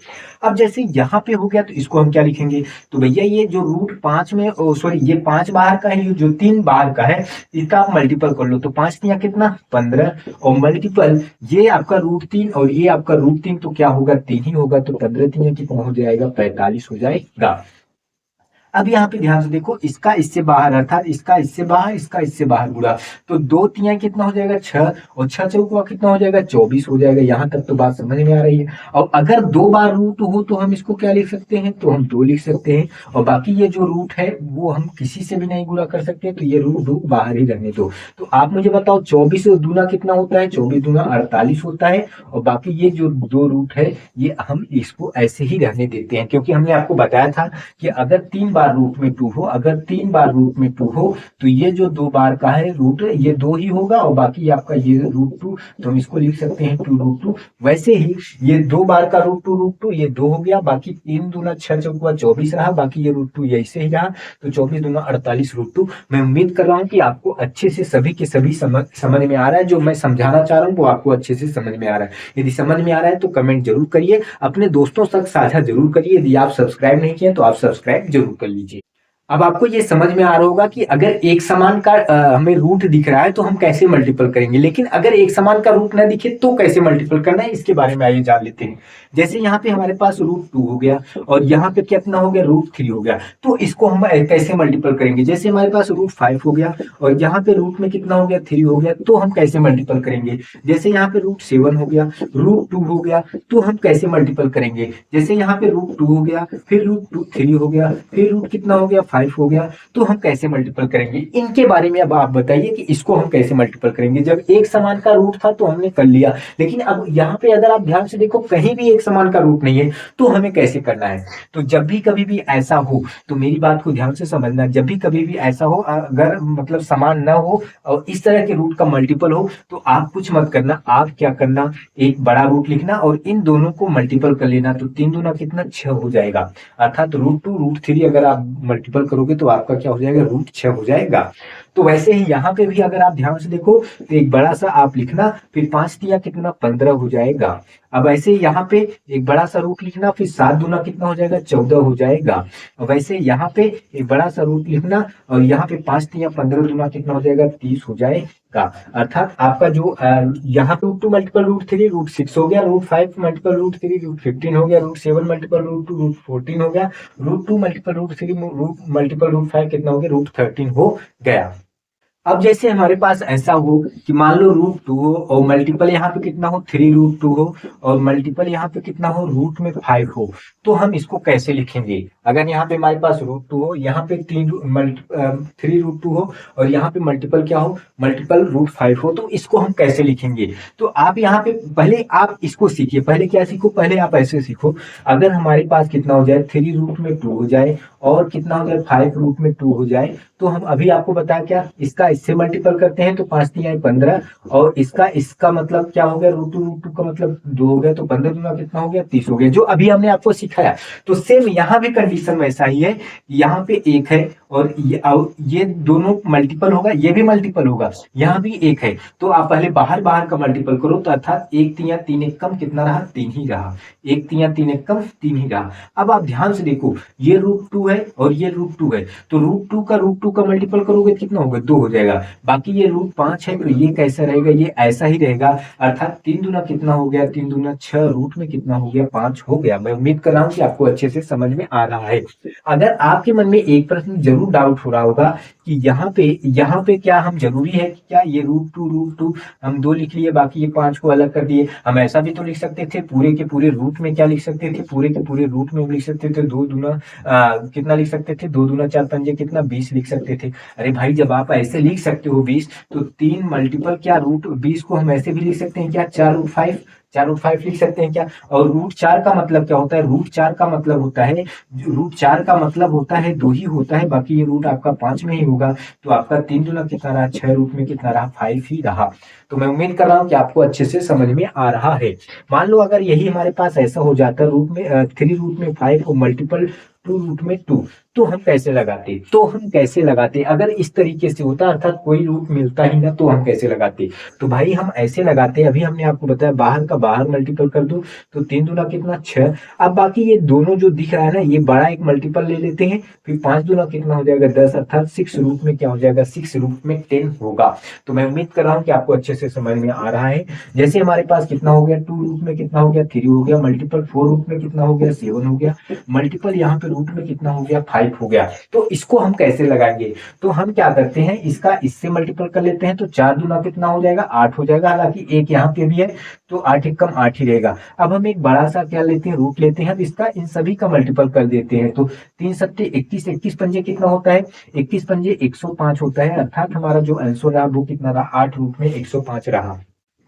Speaker 1: अब जैसे यहाँ पे हो गया, तो इसको हम क्या लिखेंगे, तो भैया ये जो √5 में, सॉरी ये 5 बाहर का है, ये जो 3 बाहर का है, इसका आप मल्टीपल कर लो, तो 5 तिया कितना, 15, और मल्टीपल ये आपका √3 और ये आपका √3, तो क्या होगा, 3 ही होगा। तो 15 तिया कितना हो जाएगा, 45 हो जाएगा। अब यहाँ पे ध्यान से देखो, इसका इससे बाहर, अर्थात इसका इससे बाहर, इसका इससे बाहर गुणा, तो 2 तिया कितना हो जाएगा, 6, और 6 चौका कितना हो जाएगा, 24 हो जाएगा। यहाँ तक तो बात समझ में आ रही है। और अगर 2 बार रूट हो तो हम इसको क्या लिख सकते हैं, तो हम 2 लिख सकते हैं, और बाकी ये जो रूट है वो हम किसी से भी नहीं गुणा कर सकते, तो ये रूट बाहर ही रहने दो। तो आप मुझे बताओ 24 दूना कितना होता है, 24 दूना 48 होता है, और बाकी ये जो 2 रूट है ये हम इसको ऐसे ही रहने देते हैं, क्योंकि हमने आपको बताया था कि अगर 3 बार रूट में 2 हो, अगर 3 बार रूट में 2 हो, तो ये जो 2 बार का है रूट ये 2 ही होगा, और बाकी आपका ये √2, तो हम इसको लिख सकते हैं 2√2। वैसे ही ये 2 बार का √2 ये 2 हो गया, बाकी 3 दूना 6 चौका 24 रहा, बाकी ये √2 ऐसे ही रहा, तो 24 दूना 48 √2। मैं उम्मीद कर रहा हूँ कि आपको अच्छे से सभी के सभी समझ में आ रहा है। जो मैं समझाना चाह रहा हूँ वो आपको अच्छे से समझ में आ रहा है। यदि समझ में आ रहा है तो कमेंट जरूर करिए, अपने दोस्तों तक साझा जरूर करिए। यदि आप सब्सक्राइब नहीं किए तो आप सब्सक्राइब जरूर कर लीजिए। अब आपको ये समझ में आ रहा होगा कि अगर एक समान का हमें रूट दिख रहा है तो हम कैसे मल्टीपल करेंगे, लेकिन अगर एक समान का रूट ना दिखे तो कैसे मल्टीपल करना है, इसके बारे में आइए जान लेते हैं। जैसे यहाँ पे हमारे पास √2 हो गया, और यहाँ पे कितना हो गया, √3 हो गया, तो इसको हम कैसे मल्टीपल करेंगे। जैसे हमारे पास √5 हो गया, और यहाँ पे रूट में कितना हो गया, 3 हो गया, तो हम कैसे मल्टीपल करेंगे। जैसे यहाँ पे √7 हो गया, √2 हो गया, तो हम कैसे मल्टीपल करेंगे। जैसे यहाँ पे √2 हो गया, फिर √3 हो गया, फिर रूट कितना हो गया, 5 हो गया, तो हम कैसे मल्टीपल करेंगे। इनके बारे में अब आप बताइए कि इसको हम कैसे मल्टीपल करेंगे। जब एक समान का रूट था तो हमने कर लिया, लेकिन अब यहाँ पे अगर आप ध्यान से देखो कहीं भी एक समान का रूट नहीं है, तो हमें कैसे करना है। तो जब भी कभी भी ऐसा हो, तो मेरी बात को ध्यान से समझना, जब भी कभी भी ऐसा हो, अगर मतलब समान ना हो और इस तरह के रूट का मल्टीपल हो, तो आप कुछ मत करना। आप क्या करना, एक बड़ा रूट लिखना और इन दोनों को मल्टीपल कर लेना, तो 3 दूना कितना, 6 हो जाएगा। अर्थात √2 √3 अगर आप मल्टीपल करोगे तो आपका क्या हो जाएगा, √6 हो जाएगा। तो वैसे ही यहाँ पे भी अगर आप ध्यान से देखो तो एक बड़ा सा आप लिखना, फिर 5 तिया कितना, 15 हो जाएगा। अब ऐसे यहाँ पे एक बड़ा सा रूट लिखना, फिर 7 दूना कितना हो जाएगा, 14 हो जाएगा। अब वैसे यहाँ पे एक बड़ा सा रूट लिखना, और यहाँ पे 5 तिया 15 दूना कितना हो जाएगा, 30 हो जाएगा। अर्थात आपका जो यहाँ पे √2 मल्टीपल √3 √6 हो गया, √5 मल्टीपल √3 √15 हो गया, √7 मल्टीपल √2 √14 हो गया, √2 मल्टीपल √3 मल्टीपल √5 कितना हो गया, √13 हो गया। अब जैसे हमारे पास ऐसा हो कि मान लो √2 हो और मल्टीपल यहाँ पे कितना हो, 3√2 हो, और मल्टीपल यहाँ पे कितना हो, रूट में 5 हो, तो हम इसको कैसे लिखेंगे। अगर यहाँ पे हमारे पास √2 हो, यहाँ पे 3√2 हो, और यहाँ पे मल्टीपल क्या हो, मल्टीपल √5 हो, तो इसको हम कैसे लिखेंगे। तो आप यहाँ पे पहले आप इसको सीखिए। पहले क्या सीखो, पहले आप ऐसे सीखो, अगर हमारे पास कितना हो जाए, 3 रूट में 2 हो जाए और कितना हो जाए 5√2 हो जाए, तो हम अभी आपको बताया क्या, इसका इससे मल्टीपल करते हैं तो 5×3=15, और इसका मतलब क्या हो गया, √2 का मतलब 2 हो गया, तो 15 दूना कितना हो गया, 30 हो गया, जो अभी हमने आपको सिखाया। तो सेम यहाँ भी कंडीशन वैसा ही है, यहाँ पे एक है और ये दोनों मल्टीपल होगा, ये भी मल्टीपल होगा, यहाँ भी एक है, तो आप पहले बाहर बाहर का मल्टीपल करो, तो अर्थात 1×3=3 कम कितना रहा, 3 ही रहा, 1×3=3 कम 3 ही रहा। अब आप ध्यान से देखो, ये √2 है और ये √2 है, तो √2 का मल्टीपल करोगे कितना होगा, 2 हो जाएगा। बाकी ये √5 है, तो ये कैसा रहेगा, ये ऐसा ही रहेगा, अर्थात 3 दूना कितना हो गया, 3 दूना 6, रूट में कितना हो गया, 5 हो गया। मैं उम्मीद कर रहा हूँ कि आपको अच्छे से समझ में आ रहा है। अगर आपके मन में एक प्रश्न जरूर डाउट हो रहा होगा कि यहाँ पे क्या हम जरूरी है कि क्या ये √2 हम 2 लिख लिए, बाकी ये 5 को अलग कर दिए, हम ऐसा भी तो लिख सकते थे, पूरे के पूरे रूट में क्या लिख सकते थे, पूरे के पूरे रूट में लिख सकते थे 2 दूना कितना लिख सकते थे, 2 दूना 4 पंजे कितना, 20 लिख सकते थे। अरे भाई, जब आप ऐसे लिख सकते हो 20, तो 3 मल्टीपल क्या √20 को हम ऐसे भी लिख सकते हैं क्या, 4√5, 4√5 लिख सकते हैं क्या। और √4 का मतलब क्या होता है, √4 का मतलब होता है, √4 का मतलब होता है 2 ही होता है, बाकी ये रूट आपका 5 में ही होगा, तो आपका 3 दूना कितना रहा, 6, रूट में कितना रहा, 5 ही रहा। तो मैं उम्मीद कर रहा हूँ कि आपको अच्छे से समझ में आ रहा है। मान लो अगर यही हमारे पास ऐसा हो जाता, रूट में 3√5 और मल्टीपल 2√2, तो हम कैसे लगाते, अगर इस तरीके से होता, अर्थात कोई रूट मिलता ही ना, तो हम कैसे लगाते। तो भाई हम ऐसे लगाते, अभी हमने आपको बताया बाहर का बाहर मल्टीपल कर दो, तो 3 दूना कितना, 6। अब बाकी ये दोनों जो दिख रहा है ना, ये बड़ा एक मल्टीपल ले लेते हैं, फिर 5 दूना कितना हो जाएगा, 10, अर्थात 6 रूट में क्या हो जाएगा, 6 रूट में 10 होगा। तो मैं उम्मीद कर रहा हूँ कि आपको अच्छे से समझ में आ रहा है। जैसे हमारे पास कितना हो गया, 2 रूट में कितना हो गया, 3 हो गया, मल्टीपल 4 रूट में कितना हो गया, 7 हो गया, मल्टीपल यहाँ पे रूट में कितना हो गया, 5 हो गया। तो इसको हम कैसे लगाएंगे, तो हम क्या करते हैं, इसका इससे मल्टीपल कर लेते हैं, तो 4 दूना कितना हो जाएगा, 8 हो जाएगा, हालांकि एक यहाँ पे भी है, तो 8 एक कम 8 ही रहेगा। अब हम एक बड़ा सा क्या लेते हैं, रूट लेते हैं, अब इसका इन सभी का मल्टीपल कर देते हैं, तो 3 सत्ते 21, 21 पंजे कितना होता है, 21 पंजे 105 होता है, अर्थात हमारा जो आंसर रहा वो कितना रहा, 8 रूट में 105 रहा।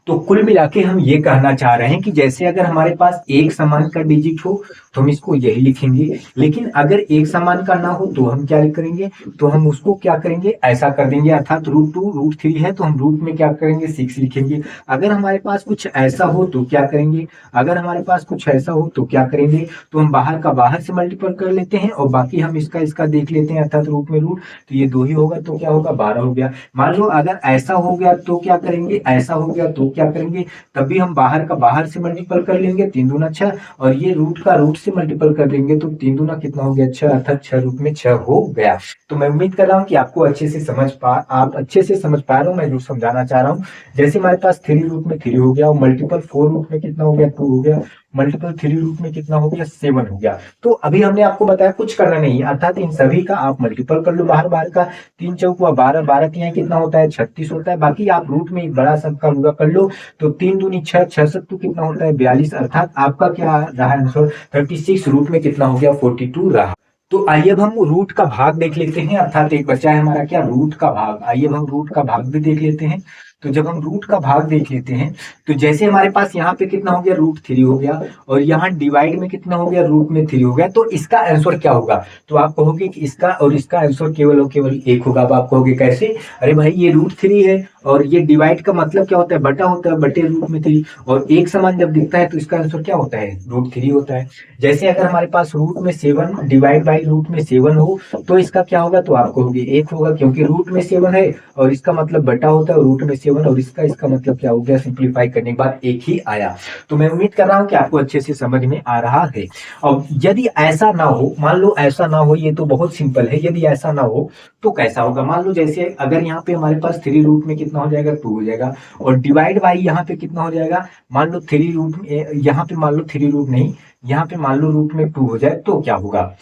Speaker 1: तो कुल मिला के हम ये कहना चाह रहे हैं कि जैसे अगर हमारे पास एक समान का डिजिट हो, तो हम इसको यही लिखेंगे, लेकिन अगर एक समान का ना हो तो हम क्या करेंगे, तो हम उसको क्या करेंगे, ऐसा कर देंगे, अर्थात √2 √3 है, तो हम रूट में क्या करेंगे, 6 लिखेंगे। अगर हमारे पास कुछ ऐसा हो तो क्या करेंगे, अगर हमारे पास कुछ ऐसा हो तो क्या करेंगे, तो हम बाहर का बाहर से मल्टीपल कर लेते हैं, और बाकी हम इसका देख लेते हैं, अर्थात रूट में रूट, तो ये 2 ही होगा, तो क्या होगा, 12 हो गया। मान लो अगर ऐसा हो गया तो क्या करेंगे, ऐसा हो गया तो क्या करेंगे, तब भी हम बाहर का बाहर से मल्टीपल कर लेंगे, 3 दूना 6, और ये रूट का रूट से मल्टीपल कर देंगे, तो 3 दूना कितना हो गया, 6, अर्थात 6 रूट में 6 हो गया। तो मैं उम्मीद कर रहा हूँ कि आपको आप अच्छे से समझ पा रहे हो मैं जो समझाना चाह रहा हूँ। जैसे हमारे पास 3 रूट में 3 हो गया, और मल्टीपल 4 रूट में कितना हो गया, 2 हो गया, मल्टीपल 3 रूट में कितना हो गया, 7 हो गया। तो अभी हमने आपको बताया कुछ करना नहीं है, अर्थात इन सभी का आप मल्टीपल कर लो बाहर बाहर का, 3 चौक 12, 12 तिहाई कितना होता है, 36 होता है, बाकी आप रूट में एक बड़ा सबका होगा कर लो, तो 3 दूनी 6, 6 सत्तू कितना होता है, 42, अर्थात आपका क्या रहा आंसर, 36, रूट में कितना हो गया, 42 रहा। तो आइए अब हम रूट का भाग देख लेते हैं, अर्थात एक बचा है हमारा क्या, रूट का भाग। आइए अब हम रूट का भाग भी देख लेते हैं। तो जब हम रूट का भाग देख लेते हैं, तो जैसे हमारे पास यहाँ पे कितना हो गया, √3 हो गया, और यहाँ डिवाइड में कितना हो गया, रूट में 3 हो गया, तो इसका आंसर क्या होगा, तो आप कहोगे कि इसका और इसका आंसर केवल और केवल एक होगा। अब आप कहोगे कैसे, अरे भाई ये √3 है, और ये डिवाइड का मतलब क्या होता है, बटा होता है, बटे रूट में 3, और एक समान जब दिखता है तो इसका आंसर क्या होता है, √3 होता है। जैसे अगर हमारे पास रूट में 7 डिवाइड बाई रूट में 7 हो, तो इसका क्या होगा, तो आप कहोगे 1 होगा, क्योंकि रूट में 7 है, और इसका मतलब बटा होता है, रूट में 7, और इसका मतलब क्या हो गया, सिंप्लीफाई करने के बाद 1 ही आया। तो मैं उम्मीद कर रहा हूँ कि आपको अच्छे से समझ में आ रहा है। और यदि ऐसा ना हो, मान लो ऐसा ना हो, ये तो बहुत सिंपल है, यदि ऐसा ना हो तो कैसा होगा। मान लो जैसे अगर यहाँ पे हमारे पास 3 रूट में कितना हो जाएगा, 2 हो जाएगा, और डिवाइड बाई यहाँ पे कितना हो जाएगा, मान लो 3 रूट में, यहाँ पे मान लो 3 रूट नहीं, यहाँ पे मान लो रूट में 2 हो जाए, तो क्या होगा,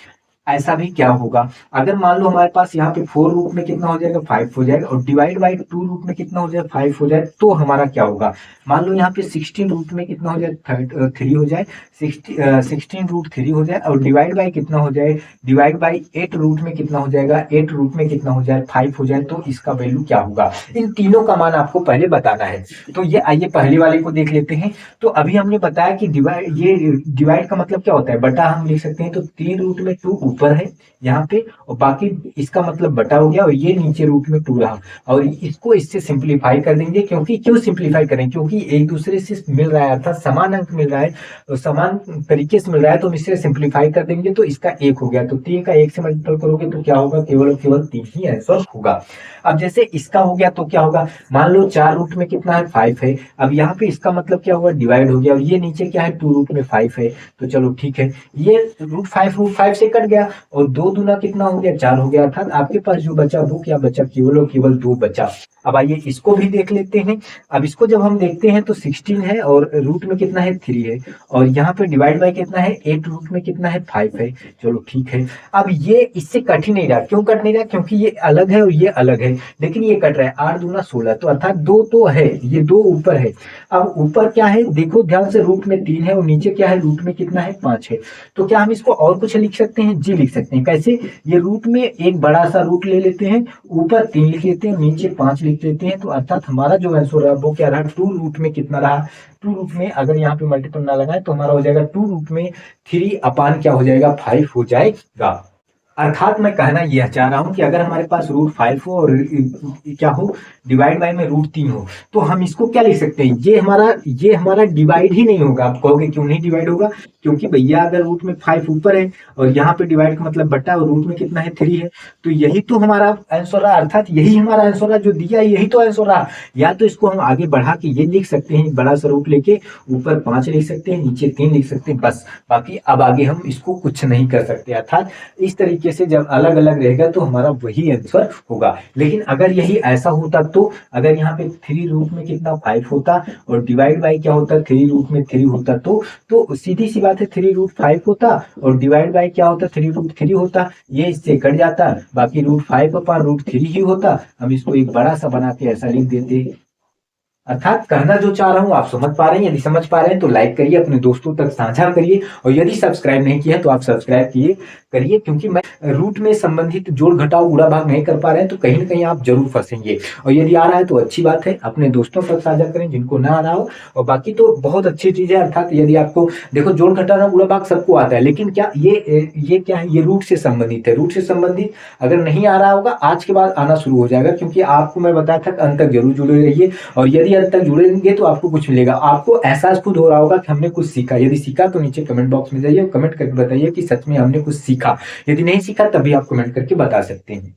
Speaker 1: ऐसा भी क्या होगा। अगर मान लो हमारे पास यहाँ पे 4 रूट में कितना हो जाएगा, 5 हो जाएगा, और डिवाइड बाई 2 रूट में कितना हो जाएगा, 5 हो जाए, तो हमारा क्या होगा। मान लो यहाँ पे 16 रूट में कितना हो जाए, 3 हो जाए, 16√3 हो जाए, और डिवाइड बाई कितना हो जाए, डिवाइड बाई 8 रूट में कितना हो जाएगा, 8 रूट में कितना हो जाए, 5 हो जाए, तो इसका वैल्यू क्या होगा। इन तीनों का मान आपको पहले बताना है। तो ये आइए पहले वाले को देख लेते हैं। तो अभी हमने बताया कि डिवाइड का मतलब क्या होता है, बटा हम लिख सकते हैं, तो 3 रूट में 2 ऊपर है यहाँ पे, और बाकी इसका मतलब बटा हो गया, और ये नीचे रूट में 2 रहा। और इसको इससे सिंप्लीफाई कर देंगे, क्योंकि क्यों सिंप्लीफाई करें, क्योंकि एक दूसरे से मिल रहा है, अर्थात समान अंक मिल रहा है, तो समान तरीके से मिल रहा है, तो हम इससे सिंप्लीफाई कर देंगे, तो इसका 1 हो गया। तो 3 का 1 से मल्टीपल करोगे तो क्या होगा, केवल और केवल 3 ही आंसर होगा। अब जैसे इसका हो गया तो क्या होगा, मान लो 4 रूट में कितना है, 5 है। अब यहाँ पे इसका मतलब क्या हुआ, डिवाइड हो गया, और ये नीचे क्या है, 2 रूट में 5 है। तो चलो ठीक है, ये रूट 5 से कट गया, और 2 दूना कितना हो गया, 4 हो गया, अर्थात आपके पास जो बचा वो क्या बचा, केवल और केवल 2 बचा। अब आइए इसको भी देख लेते हैं। अब इसको जब हम देखते हैं तो 16 है, और रूट में कितना है, 3 है, और यहाँ पे डिवाइड बाय कितना है, 8 रूट में कितना है, 5 है। चलो ठीक है, अब ये इससे कट ही नहीं रहा, क्यों कट नहीं रहा, क्योंकि ये अलग है और ये अलग है, लेकिन ये कट रहा है, 8 दूना 16, तो अर्थात 2 तो है, ये 2 ऊपर है। अब ऊपर क्या है, देखो ध्यान से, रूट में 3 है, और नीचे क्या है, रूट में कितना है, 5 है। तो क्या हम इसको और कुछ लिख सकते हैं, जी लिख सकते हैं। कैसे, ये रूट में एक बड़ा सा रूट ले लेते हैं, ऊपर 3 लिख लेते हैं, नीचे 5 लिख लेते हैं, तो अर्थात हमारा जो आंसर रहा वो क्या रहा, 2 रूट में कितना रहा, 2 रूट में, अगर यहाँ पे मल्टीपल ना लगाए तो हमारा हो जाएगा 2 रूट में 3 अपान क्या हो जाएगा, 5 हो जाएगा। अर्थात मैं कहना यह चाह रहा हूं कि अगर हमारे पास रूट 5 हो और क्या हो, डिवाइड बाय में रूट 3 हो, तो हम इसको क्या लिख सकते हैं, ये हमारा डिवाइड ही नहीं होगा। आप कहोगे क्यों नहीं डिवाइड होगा, क्योंकि भैया अगर रूट में 5 ऊपर है, और यहाँ पे डिवाइड का मतलब बटा, और रूट में कितना है, 3 है, तो यही तो हमारा आंसर रहा, अर्थात यही हमारा आंसर रहा, जो दिया यही तो आंसर रहा। या तो इसको हम आगे बढ़ा के ये लिख सकते हैं, बड़ा सा रूट लेके ऊपर 5 लिख सकते हैं, नीचे 3 लिख सकते हैं, बस। बाकी अब आगे हम इसको कुछ नहीं कर सकते। अर्थात इस तरीके से जब अलग अलग रहेगा तो हमारा वही आंसर होगा। लेकिन अगर यही ऐसा होता, तो अगर यहाँ पे 3 रूट में कितना, 5 होता, और डिवाइड बाय क्या होता, 3 रूट में 3 होता, तो सीधी सी बात है, 3 रूट 5 होता, और डिवाइड बाय क्या होता, 3 रूट 3 होता, ये इससे कट जाता, बाकी रूट 5 अपान रूट 3 ही होता। हम इसको एक बड़ा सा बना के ऐसा लिख देते। अर्थात कहना जो चाह रहा हूं आप समझ पा रहे हैं, यदि समझ पा रहे हैं तो लाइक करिए, अपने दोस्तों तक साझा करिए, और यदि सब्सक्राइब नहीं किया है तो आप सब्सक्राइब करिए, क्योंकि मैं रूट में संबंधित जोड़ घटाव गुणा भाग नहीं कर पा रहे हैं, तो कहीं ना कहीं आप जरूर फंसेंगे। और यदि आ रहा है तो अच्छी बात है, अपने दोस्तों तक साझा करें जिनको ना आ रहा हो, और बाकी तो बहुत अच्छी चीज है। अर्थात यदि आपको देखो, जोड़ घटाना गुणा भाग सबको आता है, लेकिन क्या ये क्या है, ये रूट से संबंधित है। रूट से संबंधित अगर नहीं आ रहा होगा, आज के बाद आना शुरू हो जाएगा, क्योंकि आपको मैं बताया था अंत तक जरूर जुड़े रहिए, और यदि अंत तक जुड़ेंगे तो आपको कुछ मिलेगा, आपको एहसास खुद हो रहा होगा कि हमने कुछ सीखा। यदि सीखा तो नीचे कमेंट बॉक्स में जाइए और कमेंट करके बताइए कि सच में हमने कुछ सीखा। यदि नहीं सीखा तभी आप कमेंट करके बता सकते हैं।